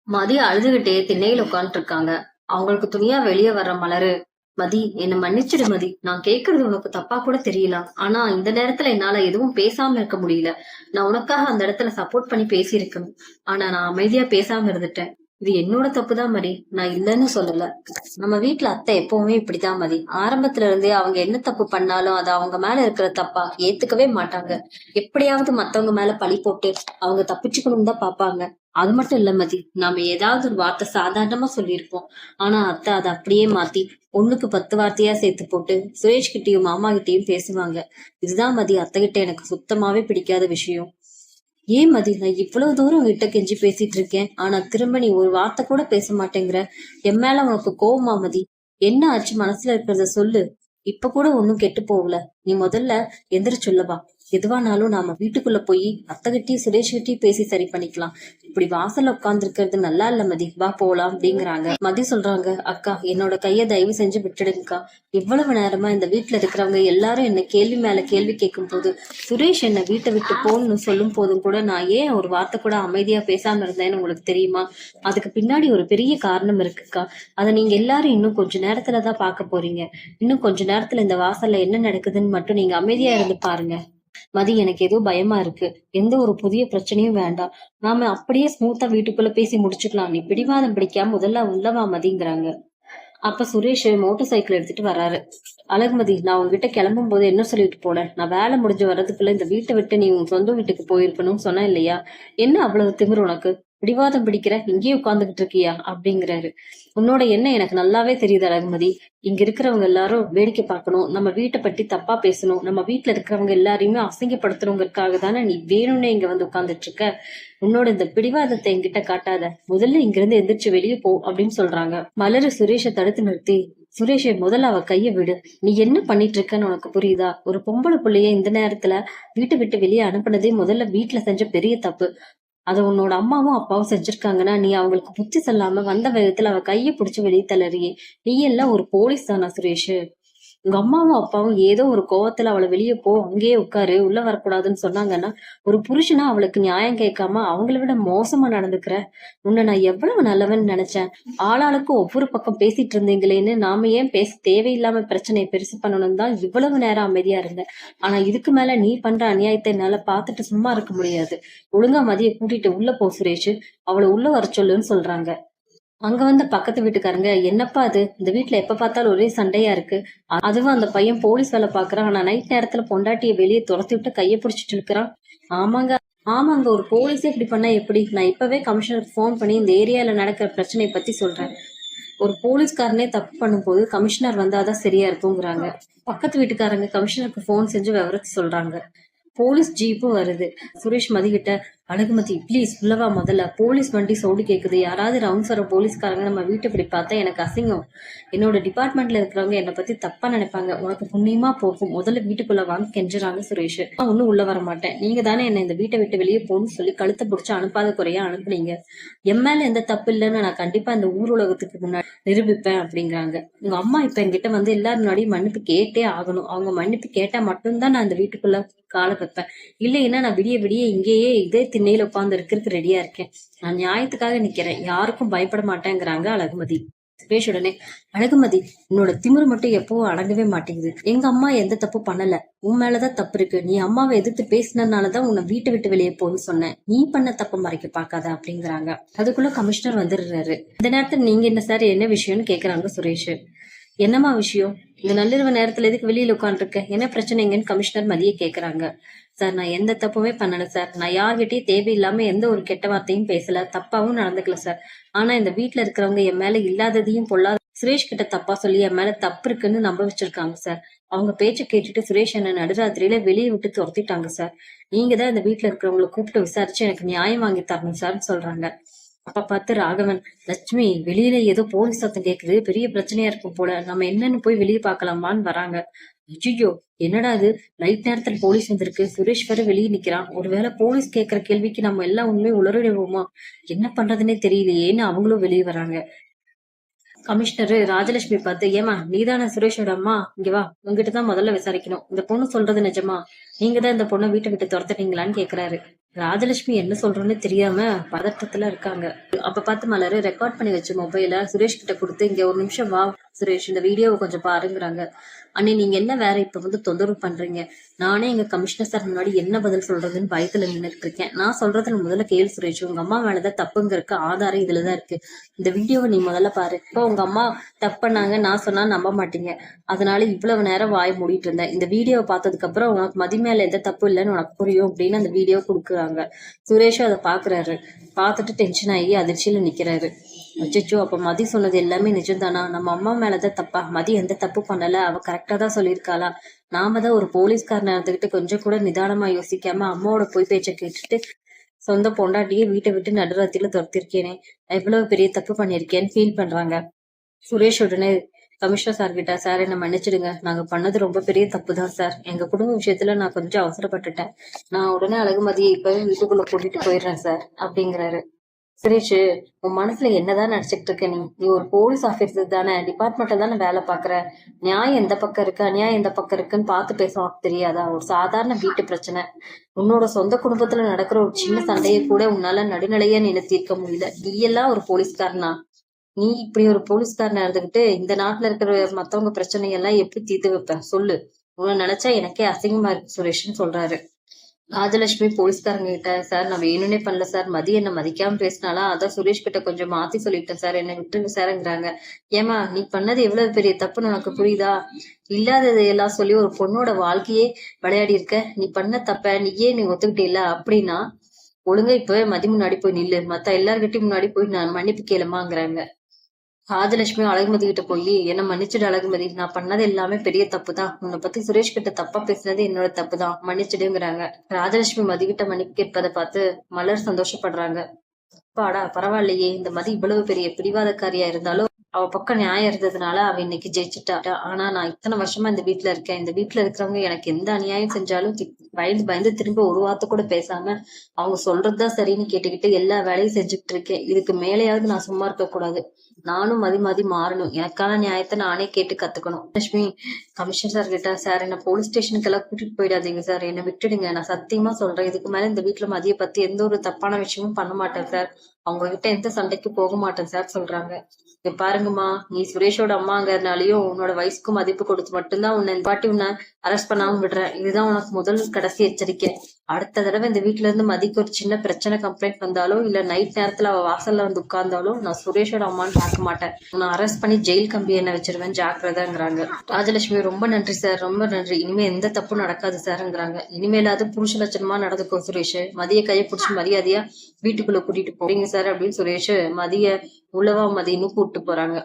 மதி அழுதுகிட்டே திண்ணையில உட்கார்ந்துட்டு இருக்காங்க. அவங்களுக்கு துணியா வெளியே வர்ற மலரு, மதி என்ன மன்னிச்சிடு மதி, நான் கேக்குறது உனக்கு தப்பா கூட தெரியலாம். ஆனா இந்த நேரத்துல என்னால எதுவும் பேசாம இருக்க முடியல. நான் உனக்காக அந்த இடத்துல சப்போர்ட் பண்ணி பேசியிருக்கணும். ஆனா நான் அமைதியா பேசாம இருந்துட்டேன். இது என்னோட தப்புதான் மதி, நான் இல்லைன்னு சொல்லல. நம்ம வீட்டுல அத்தை எப்பவுமே இப்படிதான் மதி. ஆரம்பத்துல இருந்தே அவங்க என்ன தப்பு பண்ணாலும் அது அவங்க மேல இருக்கிற தப்பா ஏத்துக்கவே மாட்டாங்க. எப்படியாவது மத்தவங்க மேல பழி போட்டு அவங்க தப்பிச்சுக்கணும் தான் பாப்பாங்க. அது மட்டும் இல்ல மதி, நாம ஏதாவது ஒரு வார்த்தை சாதாரணமா சொல்லியிருப்போம். ஆனா அத்தை அதை அப்படியே மாத்தி 1க்கு 10 வார்த்தையா சேர்த்து போட்டு சுரேஷ் கிட்டயும் மாமா கிட்டயும் பேசுவாங்க. இதுதான் மதி அத்தை கிட்ட எனக்கு சுத்தமாவே பிடிக்காத விஷயம். ஏன் மதி, நான் இவ்வளவு தூரம் கிட்ட கெஞ்சி பேசிட்டு இருக்கேன், ஆனா திரும்ப நீ ஒரு வார்த்தை கூட பேச மாட்டேங்கிற. என் மேல உனக்கு கோவமா மதி? என்ன ஆச்சு, மனசுல இருக்கிறத சொல்லு. இப்ப கூட ஒண்ணும் கெட்டு போகல. நீ முதல்ல எந்திரிச்சு சொல்லவா. எதுவானாலும் நாம வீட்டுக்குள்ள போய் அத்தைகிட்டயும் சுரேஷ் கிட்டயும் பேசி சரி பண்ணிக்கலாம். இப்படி வாசல்ல உட்கார்ந்து இருக்கிறது நல்லா இல்ல மதி, வா போலாம் அப்படிங்கிறாங்க. மதி சொல்றாங்க, அக்கா என்னோட கைய தயவு செஞ்சு விட்டுடுங்கக்கா. இவ்வளவு நேரமா இந்த வீட்டுல இருக்கிறவங்க எல்லாரும் என்ன கேள்வி மேல கேள்வி கேட்கும் போது, சுரேஷ் என்ன வீட்டை விட்டு போன்னு சொல்லும் போதும் கூட நான் ஏன் ஒரு வார்த்தை கூட அமைதியா பேசாம இருந்தேன்னு உங்களுக்கு தெரியுமா? அதுக்கு பின்னாடி ஒரு பெரிய காரணம் இருக்குக்கா. அதை நீங்க எல்லாரும் இன்னும் கொஞ்ச நேரத்துலதான் பார்க்க போறீங்க. இன்னும் கொஞ்ச நேரத்துல இந்த வாசல்ல என்ன நடக்குதுன்னு மட்டும் நீங்க அமைதியா இருந்து பாருங்க. மதி, எனக்கு ஏதோ பயமா இருக்கு. எந்த ஒரு புதிய பிரச்சனையும் வேண்டாம். நாம அப்படியே ஸ்மூத்தா வீட்டுக்குள்ள பேசி முடிச்சுக்கலாம். நீ பிடிவாதம் பிடிக்காம முதல்ல உள்ளவா மதிங்கிறாங்க. அப்ப சுரேஷ் மோட்டார் சைக்கிள் எடுத்துட்டு வர்றாரு. அழகுமதி, நான் உங்ககிட்ட கிளம்பும் போது என்ன சொல்லிட்டு போனேன்? நான் வேலை முடிஞ்சு வர்றதுக்குள்ள இந்த வீட்டை விட்டு நீ உன் சொந்த வீட்டுக்கு போயிருக்கணும்னு சொன்ன இல்லையா? என்ன அவ்வளவு திமிரு உனக்கு? பிடிவாதம் பிடிக்கிற, இங்கேயே உட்கார்ந்துகிட்டு இருக்கியா அப்படிங்கிறாரு. உன்னோட எண்ணம் எனக்கு நல்லாவே தெரியுது அழகுமதி. இங்க இருக்கிறவங்க எல்லாரும் வேடிக்கை பார்க்கணும், நம்ம வீட்டை பற்றி தப்பா பேசணும், நம்ம வீட்டுல இருக்கிறவங்க எல்லாரையுமே அசிங்கப்படுத்தணுங்கிறதுக்காக தானே நீ வேணும்னே இங்க வந்து உட்கார்ந்துட்டு இருக்க. உன்னோட இந்த பிடிவாதத்தை என்கிட்ட காட்டாத. முதல்ல இங்க இருந்து எந்திரிச்சு வெளியே போ அப்படின்னு சொல்றாங்க. மலரு சுரேஷை தடுத்து நிறுத்தி, சுரேஷை முதல்ல அவ கைய விடு. நீ என்ன பண்ணிட்டு இருக்கன்னு உனக்கு புரியுதா? ஒரு பொம்பளை புள்ளைய இந்த நேரத்துல வீட்டை விட்டு வெளியே அனுப்புனதே முதல்ல வீட்டுல செஞ்ச பெரிய தப்பு. அத உன்னோட அம்மாவும் அப்பாவும் செஞ்சிருக்காங்கன்னா நீ அவங்களுக்கு புத்தி சொல்லாம வந்த வேகத்துல அவ கைய புடிச்சு வெளியே தளறியே. நீ எல்லாம் ஒரு போலீஸ் தானா சுரேஷ்? உங்க அம்மாவும் அப்பாவும் ஏதோ ஒரு கோவத்துல அவளை வெளியே போ, அங்கேயே உட்காரு, உள்ள வரக்கூடாதுன்னு சொன்னாங்கன்னா ஒரு புருஷனா அவளுக்கு நியாயம் கேட்காம அவங்கள விட மோசமா நடந்துக்கிற. உன்னை நான் எவ்வளவு நல்லவன் நினைச்சேன். ஆளாளுக்கு ஒவ்வொரு பக்கம் பேசிட்டு இருந்தீங்களேன்னு நாம ஏன் பேச தேவையில்லாம பிரச்சனையை பெருசு பண்ணணும் தான் இவ்வளவு நேரம் அமைதியா இருந்தேன். ஆனா இதுக்கு மேல நீ பண்ற அநியாயத்தை என்னால பாத்துட்டு சும்மா இருக்க முடியாது. ஒழுங்கா மதிய கூட்டிட்டு உள்ள போ சுரேஷ், அவளை உள்ள வர சொல்லுன்னு சொல்றாங்க. அங்க வந்த பக்கத்து வீட்டுக்காரங்க, என்னப்பா அது, இந்த வீட்டுல எப்ப பார்த்தாலும் ஒரே சண்டையா இருக்கு. அதுவும் அந்த பையன் போலீஸ் வேலை பாக்குறான், ஆனா நைட் நேரத்துல பொண்டாட்டிய வெளியே துரத்தி விட்டு கைய பிடிச்சிட்டு இருக்கிறான். ஆமாங்க, ஆமாங்க, ஒரு போலீஸே இப்படி பண்ணா எப்படி? நான் இப்பவே கமிஷனருக்கு போன் பண்ணி இந்த ஏரியால நடக்கிற பிரச்சனையை பத்தி சொல்றேன். ஒரு போலீஸ்காரனே தப்பு பண்ணும் போது கமிஷனர் வந்தாதான் சரியா இருக்குங்கிறாங்க. பக்கத்து வீட்டுக்காரங்க கமிஷனருக்கு போன் செஞ்சு விவரத்தை சொல்றாங்க. போலீஸ் ஜீப்பும் வருது. சுரேஷ் மதிக்கிட்ட, அழகுமதி ப்ளீஸ் உள்ளவா, முதல்ல போலீஸ் வண்டி சவுண்டு கேக்குது, யாராவது ரவுண்ட்ஸ் வர போலீஸ்காரங்க நம்ம வீட்டை இப்படி பார்த்தா எனக்கு அசிங்கம். என்னோட டிபார்ட்மெண்ட்ல இருக்கிறவங்க என்னை பத்தி தப்பா நினைப்பாங்க. உனக்கு புண்ணியமா போகும், முதல்ல வீட்டுக்குள்ள வாங்க கெஞ்சுறாங்க சுரேஷ். நான் ஒன்னும் உள்ள வர மாட்டேன். நீங்க தானே என்ன இந்த வீட்டை விட்டு வெளியே போகணும்னு சொல்லி கழுத்தை பிடிச்சு அனுப்பாத குறையா அனுப்புனீங்க. என் மேல எந்த தப்பு இல்லைன்னு நான் கண்டிப்பா இந்த ஊர் உலகத்துக்கு முன்னாடி நிரூபிப்பேன் அப்படிங்கிறாங்க. உங்க அம்மா இப்ப என்கிட்ட வந்து எல்லாரும் முன்னாடியும் மன்னிப்பு கேட்டே ஆகணும். அவங்க மன்னிப்பு கேட்டா மட்டும்தான் நான் இந்த வீட்டுக்குள்ள கால வைப்பேன். இல்லைன்னா நான் விடிய விடிய இங்கேயே இதே திண்ணையில உட்கார்ந்து இருக்கிறதுக்கு ரெடியா இருக்கேன். நான் நியாயத்துக்காக நிக்கிறேன், யாருக்கும் பயப்பட மாட்டேங்கிறாங்க அழகுமதி. சுரேஷ் உடனே, அழகுமதி உன்னோட திமிரு மட்டும் எப்பவும் அடங்கவே மாட்டேங்குது. எங்க அம்மா எந்த தப்பு பண்ணல, உன் மேலதான் தப்பு இருக்கு. நீ அம்மாவை எதிர்த்து பேசினதுனாலதான் உன்னை வீட்டை விட்டு வெளியே போன்னு சொன்னேன். நீ பண்ண தப்பு மறைக்க பாக்காத அப்படிங்கிறாங்க. அதுக்குள்ள கமிஷனர் வந்துடுறாரு. இந்த நேரத்துல நீங்க என்ன சார், என்ன விஷயம்னு கேக்குறாங்க சுரேஷ். என்னமா விஷயம்? இந்த நள்ளிரவு நேரத்துல எதுக்கு வெளியில உட்காந்துருக்க, என்ன பிரச்சனைங்கன்னு கமிஷனர் மதிய கேக்குறாங்க. சார், நான் எந்த தப்புமே பண்ணல சார். நான் யார்கிட்டயும் தேவையில்லாம எந்த ஒரு கெட்ட வார்த்தையும் பேசல, தப்பாவும் நடந்துக்கல சார். ஆனா இந்த வீட்டுல இருக்கிறவங்க என் மேல இல்லாததையும் பொல்லாத சுரேஷ் கிட்ட தப்பா சொல்லி என் மேல தப்பு இருக்குன்னு நம்ப வச்சிருக்காங்க சார். அவங்க பேச்ச கேட்டுட்டு சுரேஷ் என்ன நடுராத்திரியில வெளியே விட்டு துரத்திட்டாங்க சார். நீங்க தான் இந்த வீட்டுல இருக்கிறவங்களை கூப்பிட்டு விசாரிச்சு எனக்கு நியாயம் வாங்கி தரணும் சார்ன்னு சொல்றாங்க. அப்ப பார்த்து ராகவன், லட்சுமி வெளியில ஏதோ போலீஸ் சத்தம் கேக்குது, பெரிய பிரச்சனையா இருக்கும் போல, நம்ம என்னன்னு போய் வெளியே பாக்கலாமான்னு வராங்க. ஐயோ, என்னடா இது, நைட் நேரத்துல போலீஸ் வந்திருக்கு, சுரேஷ் வேற வெளியே நிக்கிறான். ஒருவேளை போலீஸ் கேக்குற கேள்விக்கு நம்ம எல்லாம் உண்மை உளறிடுவோமா, என்ன பண்றதுன்னே தெரியலையேன்னு அவங்களும் வெளியே வராங்க. கமிஷனர் ராஜலட்சுமி பார்த்து, ஏமா நீதான சுரேஷோட அம்மா, இங்க வா, உங்ககிட்டதான் முதல்ல விசாரிக்கணும். இந்த பொண்ணு சொல்றது நிஜமா? நீங்க தான் இந்த பொண்ணை வீட்டை விட்டு துரத்துட்டீங்களான்னு கேக்குறாரு. ராஜலட்சுமி என்ன சொல்றோன்னு தெரியாம பதட்டத்துல இருக்காங்க. அப்ப பார்த்து மலரு ரெக்கார்ட் பண்ணி வச்ச மொபைல சுரேஷ் கிட்ட கொடுத்து, இங்க ஒரு நிமிஷம் வா சுரேஷ், இந்த வீடியோவை கொஞ்சம் பாருங்கிறாங்க. அண்ணே நீங்க என்ன வேற இப்ப தொந்தரவு பண்றீங்க? நானே எங்க கமிஷனர் சார் முன்னாடி என்ன பதில் சொல்றதுன்னு பயத்துல நின்னுட்டு இருக்கேன். நான் சொல்றதுல முதல்ல கேளு சுரேஷ், உங்க அம்மா மேலதான் தப்புங்கிறதுக்கு ஆதாரம் இதுலதான் இருக்கு. இந்த வீடியோவை நீ முதல்ல பாரு. இப்போ உங்க அம்மா தப்பு பண்ணாங்க நான் சொன்னா நம்ப மாட்டீங்க. அதனால இவ்வளவு நேரம் வாய் மூடிட்டு இருந்தேன். இந்த வீடியோவை பார்த்ததுக்கு அப்புறம் உனக்கு மதி மேல எந்த தப்பு இல்லைன்னு உனக்கு புரியும் அப்படின்னு அந்த வீடியோ கொடுக்குறாங்க. சுரேஷும் அதை பாக்குறாரு. பார்த்துட்டு டென்ஷன் ஆகி அதிர்ச்சியில நிக்கிறாரு. அச்சோ, அப்ப மதி சொன்னது எல்லாமே நிஜம்தானா? நம்ம அம்மா மேலதான் தப்பா? மதி எந்த தப்பு பண்ணல, அவ கரெக்டா தான் சொல்லியிருக்காளா? நாம தான் ஒரு போலீஸ்காரனை இருந்துகிட்டு கொஞ்சம் கூட நிதானமா யோசிக்காம அம்மாவோட பொய் பேச்ச கேட்டுட்டு சொந்த பொண்டாட்டியே வீட்டை விட்டு நடுராத்திரில துரத்திருக்கேனே, எவ்வளவு பெரிய தப்பு பண்ணிருக்கேன்னு ஃபீல் பண்றாங்க. சுரேஷ் உடனே கமிஷனர் சார் கிட்ட, சார் என்ன மன்னிச்சிடுங்க, நாங்க பண்ணது ரொம்ப பெரிய தப்பு தான் சார். எங்க குடும்ப விஷயத்துல நான் கொஞ்சம் அவசரப்பட்டுட்டேன். நான் உடனே அழகுமதியை இப்பவே வீட்டுக்குள்ள கூட்டிட்டு போயிடுறேன் சார் அப்படிங்கிறாரு. சுரேஷ், உன் மனசுல என்னதான் நினைச்சுக்கிட்டு இருக்க? நீ ஒரு போலீஸ் ஆபீசர் தானே, டிபார்ட்மெண்ட்ல தானே வேலை பாக்குற. நியாயம் எந்த பக்கம் இருக்கு அநியாயம் எந்த பக்கம் இருக்குன்னு பார்த்து பேச உனக்கு தெரியாதா? ஒரு சாதாரண வீட்டு பிரச்சனை, உன்னோட சொந்த குடும்பத்துல நடக்கிற ஒரு சின்ன சண்டையை கூட உன்னால நடுநிலையா நின்று தீர்க்க முடியல. நீ எல்லாம் ஒரு போலீஸ்காரனா? நீ இப்படி ஒரு போலீஸ்காரனா இருந்துகிட்டு இந்த நாட்டுல இருக்கிற மத்தவங்க பிரச்சனையெல்லாம் எப்படி தீர்த்து வைப்ப சொல்லு. உன்னை நினைச்சா எனக்கே அசிங்கமா இருக்கு சுரேஷ்னு சொல்றாரு. ராஜலட்சுமி போலீஸ்காரங்க கிட்ட, சார் நான் வேணும்னே பண்ணல சார், மதி என்ன மதிக்காம பேசினாலா, அதான் சுரேஷ் கிட்ட கொஞ்சம் மாத்தி சொல்லிட்டேன் சார், என்ன விட்டுருங்க சார்ங்கிறாங்க. ஏமா நீ பண்ணது எவ்வளவு பெரிய தப்புன்னு உனக்கு புரியுதா? இல்லாததை எல்லாம் சொல்லி ஒரு பொண்ணோட வாழ்க்கையே விளையாடி இருக்க. நீ பண்ண தப்ப நீ ஒத்துக்கிட்டே இல்ல அப்படின்னா ஒழுங்கா இப்பவே மதி முன்னாடி போய் நில்லு, மத்த எல்லார்கிட்டயும் முன்னாடி போய் நான் மன்னிப்பு கேளுமாங்கிறாங்க. ராஜலட்சுமி அழகுமதி கிட்ட போய், என்ன மன்னிச்சிடு அழகுமதி, நான் பண்ணது எல்லாமே பெரிய தப்பு தான். உன்னை பத்தி சுரேஷ் கிட்ட தப்பா பேசினது என்னோட தப்பு தான், மன்னிச்சிடுங்கிறாங்க. ராஜலட்சுமி மதி கிட்ட மன்னிப்பு கேட்பதை பார்த்து மலர் சந்தோஷப்படுறாங்க. பாடா பரவாயில்லையே, இந்த மதி இவ்வளவு பெரிய பிடிவாதக்காரியா இருந்தாலும் அவ பக்கம் நியாயம் இருந்ததுனால அவ இன்னைக்கு ஜெயிச்சுட்டா. ஆனா நான் இத்தனை வருஷமா இந்த வீட்டுல இருக்கேன். இந்த வீட்டுல இருக்கிறவங்க எனக்கு எந்த அநியாயம் செஞ்சாலும் பயந்து பயந்து திரும்ப ஒரு வார்த்தை கூட பேசாம அவங்க சொல்றதுதான் சரின்னு கேட்டுக்கிட்டு எல்லா வேலையும் செஞ்சுக்கிட்டு இருக்கேன். இதுக்கு மேலேயாவது நான் சும்மா இருக்க கூடாது. நானும் மதி மதி மாறணும். எனக்கான நியாயத்தை நானே கேட்டு கத்துக்கணும். லட்சுமி கமிஷனர் சார் கிட்ட, சார் என்ன போலீஸ் ஸ்டேஷனுக்கு எல்லாம் கூட்டிட்டு போயிடாதீங்க சார், என்ன விட்டுடுங்க. நான் சத்தியமா சொல்றேன், இதுக்கு மேல இந்த வீட்டுல மதிய பத்தி எந்த ஒரு தப்பான விஷயமும் பண்ண மாட்டேன் சார். அவங்க கிட்ட எந்த சண்டைக்கு போக மாட்டேன் சார் சொல்றாங்க. இங்க பாருங்கம்மா, நீ சுரேஷோட அம்மாங்கிறதுனாலயும் உன்னோட வயசுக்கு மதிப்பு கொடுத்து மட்டும்தான் உன்னை இந்த பாட்டி உன்னை அரெஸ்ட் பண்ணாம விடுறேன். இதுதான் உனக்கு முதல் கடைசி எச்சரிக்கை. அடுத்த தடவை இந்த வீட்டுல இருந்து மதிக்கு ஒரு சின்ன பிரச்சனை கம்ப்ளைண்ட் வந்தாலும் இல்ல நைட் நேரத்துல அவ வாசல்ல வந்து உட்கார்ந்தாலும் நான் சுரேஷோட அம்மான்னு பார்க்க மாட்டேன். உன்னை அரெஸ்ட் பண்ணி ஜெயில் கம்பி என்ன வச்சிருவேன், ஜாக்கிரதாங்கிறாங்க. ராஜலட்சுமி ரொம்ப நன்றி சார், ரொம்ப நன்றி, இனிமே எந்த தப்பும் நடக்காது சார்ங்கிறாங்க. இனிமேலாவது புருஷ லட்சணமா நடந்துக்கோ சுரேஷ், மதிய கையை பிடிச்சி மரியாதையா வீட்டுக்குள்ள கூட்டிட்டு போறீங்க சார் அப்படின்னு சுரேஷ் மதிய உள்ளவா மதியன்னு கூப்பிட்டு போறாங்க.